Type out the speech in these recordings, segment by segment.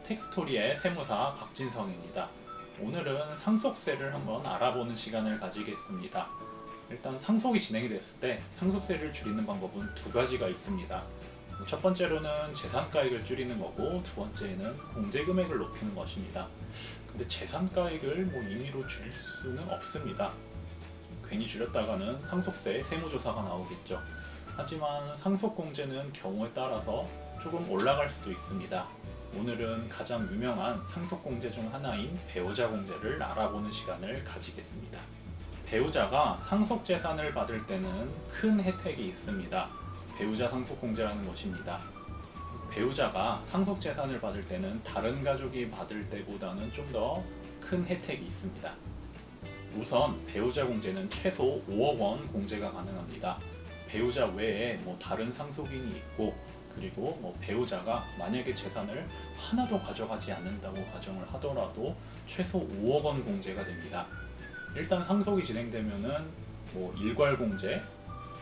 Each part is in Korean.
텍스토리의 세무사 박진성입니다. 오늘은 상속세를 한번 알아보는 시간을 가지겠습니다. 일단 상속이 진행이 됐을 때 상속세를 줄이는 방법은 두 가지가 있습니다. 첫 번째로는 재산가액을 줄이는 거고, 두 번째는 공제금액을 높이는 것입니다. 근데 재산가액을 임의로 줄일 수는 없습니다. 괜히 줄였다가는 상속세 세무조사가 나오겠죠. 하지만 상속공제는 경우에 따라서 조금 올라갈 수도 있습니다. 오늘은 가장 유명한 상속공제 중 하나인 배우자 공제를 알아보는 시간을 가지겠습니다. 배우자가 상속재산을 받을 때는 큰 혜택이 있습니다. 배우자 상속공제라는 것입니다. 배우자가 상속재산을 받을 때는 다른 가족이 받을 때보다는 좀 더 큰 혜택이 있습니다. 우선 배우자 공제는 최소 5억 원 공제가 가능합니다. 배우자 외에 다른 상속인이 있고, 그리고 배우자가 만약에 재산을 하나도 가져가지 않는다고 가정을 하더라도 최소 5억 원 공제가 됩니다. 일단 상속이 진행되면은 일괄 공제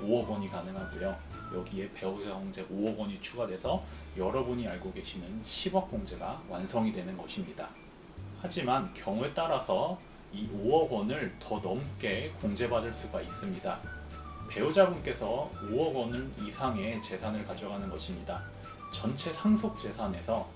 5억 원이 가능하고요. 여기에 배우자 공제 5억 원이 추가돼서 여러분이 알고 계시는 10억 공제가 완성이 되는 것입니다. 하지만 경우에 따라서 이 5억 원을 더 넘게 공제받을 수가 있습니다. 배우자분께서 5억 원 이상의 재산을 가져가는 것입니다. 전체 상속 재산에서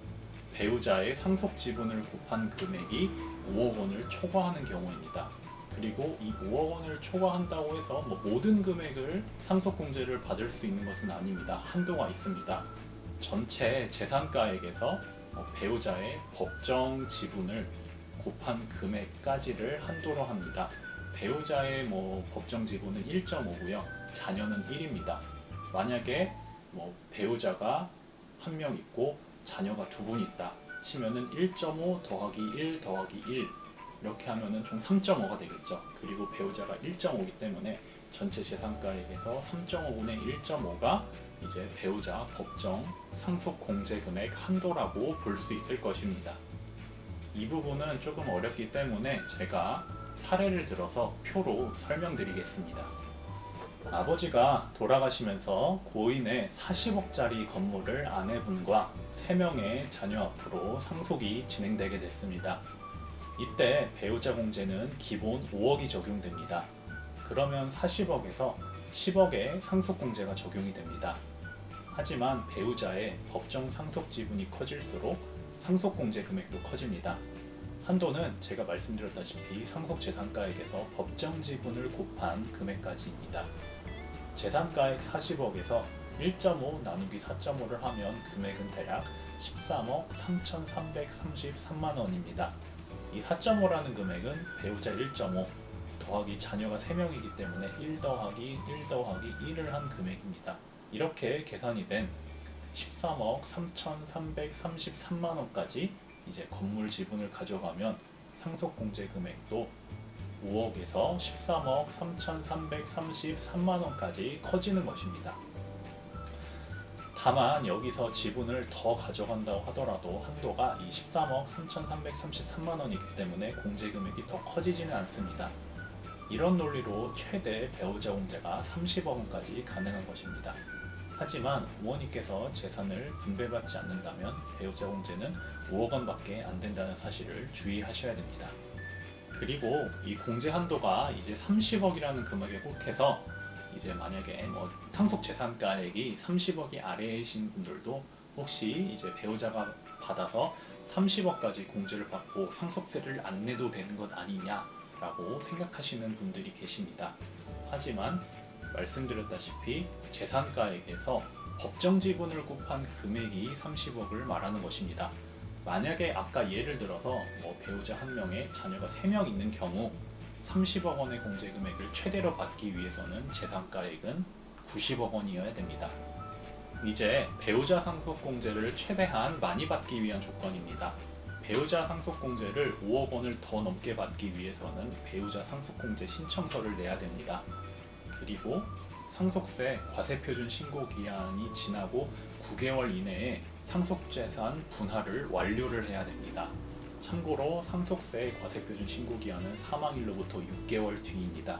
배우자의 상속 지분을 곱한 금액이 5억 원을 초과하는 경우입니다. 그리고 이 5억 원을 초과한다고 해서 모든 금액을 상속공제를 받을 수 있는 것은 아닙니다. 한도가 있습니다. 전체 재산가액에서 배우자의 법정 지분을 곱한 금액까지를 한도로 합니다. 배우자의 법정 지분은 1.5고요. 자녀는 1입니다. 만약에 배우자가 한 명 있고 자녀가 두 분 있다 치면은 1.5 더하기 1 더하기 1 이렇게 하면은 총 3.5가 되겠죠. 그리고 배우자가 1.5이기 때문에 전체 재산가액에서 3.5분의 1.5가 이제 배우자 법정 상속 공제 금액 한도라고 볼 수 있을 것입니다. 이 부분은 조금 어렵기 때문에 제가 사례를 들어서 표로 설명드리겠습니다. 아버지가 돌아가시면서 고인의 40억짜리 건물을 아내분과 3명의 자녀 앞으로 상속이 진행되게 됐습니다. 이때 배우자 공제는 기본 5억이 적용됩니다. 그러면 40억에서 10억의 상속 공제가 적용이 됩니다. 하지만 배우자의 법정 상속 지분이 커질수록 상속 공제 금액도 커집니다. 한도는 제가 말씀드렸다시피 상속재산가액에서 법정 지분을 곱한 금액까지입니다. 재산가액 40억에서 1.5 나누기 4.5를 하면 금액은 대략 13억 3,333만 원입니다. 이 4.5라는 금액은 배우자 1.5 더하기 자녀가 3명이기 때문에 1 더하기 1 더하기 1을 한 금액입니다. 이렇게 계산이 된 13억 3,333만 원까지 이제 건물 지분을 가져가면 상속공제 금액도 5억에서 13억 3,333만 원까지 커지는 것입니다. 다만 여기서 지분을 더 가져간다고 하더라도 한도가 이 13억 3,333만 원이기 때문에 공제 금액이 더 커지지는 않습니다. 이런 논리로 최대 배우자 공제가 30억 원까지 가능한 것입니다. 하지만 부모님께서 재산을 분배받지 않는다면 배우자 공제는 5억 원밖에 안 된다는 사실을 주의하셔야 됩니다. 그리고 이 공제 한도가 이제 30억이라는 금액에 혹해서 이제 만약에 상속 재산가액이 30억이 아래이신 분들도 혹시 이제 배우자가 받아서 30억까지 공제를 받고 상속세를 안 내도 되는 것 아니냐라고 생각하시는 분들이 계십니다. 하지만 말씀드렸다시피 재산가액에서 법정 지분을 곱한 금액이 30억을 말하는 것입니다. 만약에 아까 예를 들어서 배우자 한 명에 자녀가 3명 있는 경우 30억 원의 공제 금액을 최대로 받기 위해서는 재산가액은 90억 원이어야 됩니다. 이제 배우자 상속 공제를 최대한 많이 받기 위한 조건입니다. 배우자 상속 공제를 5억 원을 더 넘게 받기 위해서는 배우자 상속 공제 신청서를 내야 됩니다. 그리고 상속세 과세표준 신고 기한이 지나고 9개월 이내에 상속재산 분할을 완료를 해야 됩니다. 참고로 상속세 과세표준 신고 기한은 사망일로부터 6개월 뒤입니다.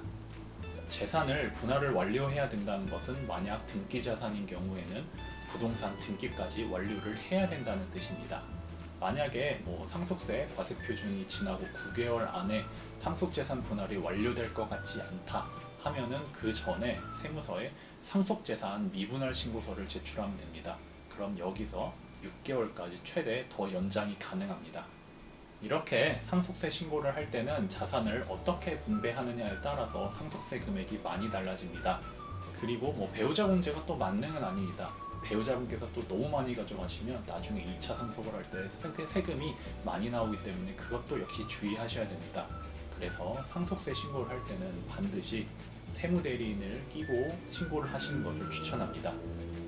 재산을 분할을 완료해야 된다는 것은 만약 등기자산인 경우에는 부동산 등기까지 완료를 해야 된다는 뜻입니다. 만약에 상속세 과세 표준이 지나고 9개월 안에 상속재산 분할이 완료될 것 같지 않다 하면은 그 전에 세무서에 상속재산 미분할 신고서를 제출하면 됩니다. 그럼 여기서 6개월까지 최대 더 연장이 가능합니다. 이렇게 상속세 신고를 할 때는 자산을 어떻게 분배하느냐에 따라서 상속세 금액이 많이 달라집니다. 그리고 배우자 공제가 또 만능은 아닙니다. 배우자분께서 또 너무 많이 가져가시면 나중에 2차 상속을 할 때 세금이 많이 나오기 때문에 그것도 역시 주의하셔야 됩니다. 그래서 상속세 신고를 할 때는 반드시 세무대리인을 끼고 신고를 하시는 것을 추천합니다.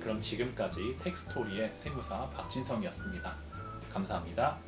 그럼 지금까지 텍스토리의 세무사 박진성이었습니다. 감사합니다.